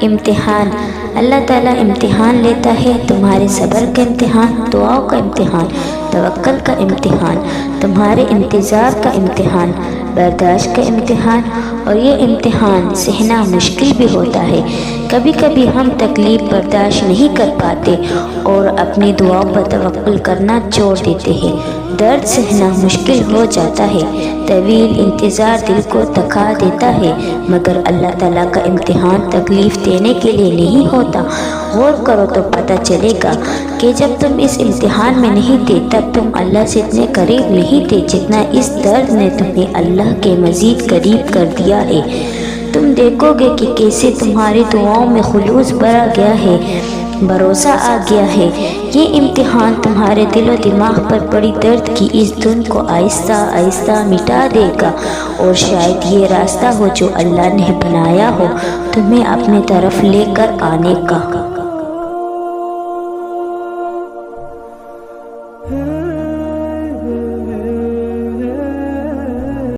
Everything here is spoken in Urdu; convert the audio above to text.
امتحان اللہ تعالیٰ امتحان لیتا ہے، تمہارے صبر کا امتحان، دعاؤں کا امتحان، توکل کا امتحان، تمہارے انتظار کا امتحان، برداشت کا امتحان، اور یہ امتحان سہنا مشکل بھی ہوتا ہے۔ کبھی کبھی ہم تکلیف برداشت نہیں کر پاتے اور اپنی دعاؤں پر توکل کرنا چھوڑ دیتے ہیں۔ درد سہنا مشکل ہو جاتا ہے، طویل انتظار دل کو تھکا دیتا ہے، مگر اللہ تعالیٰ کا امتحان تکلیف دینے کے لیے نہیں ہوتا۔ غور کرو تو پتہ چلے گا کہ جب تم اس امتحان میں نہیں تھے تب تم اللہ سے اتنے قریب نہیں تھے جتنا اس درد نے تمہیں اللہ کے مزید قریب کر دیا ہے۔ تم دیکھو گے کہ کیسے تمہاری دعاؤں میں خلوص بڑھ گیا ہے، بھروسہ آ گیا ہے۔ یہ امتحان تمہارے دل و دماغ پر پڑی درد کی اس دھند کو آہستہ آہستہ مٹا دے گا، اور شاید یہ راستہ ہو جو اللہ نے بنایا ہو تمہیں اپنے طرف لے کر آنے کا۔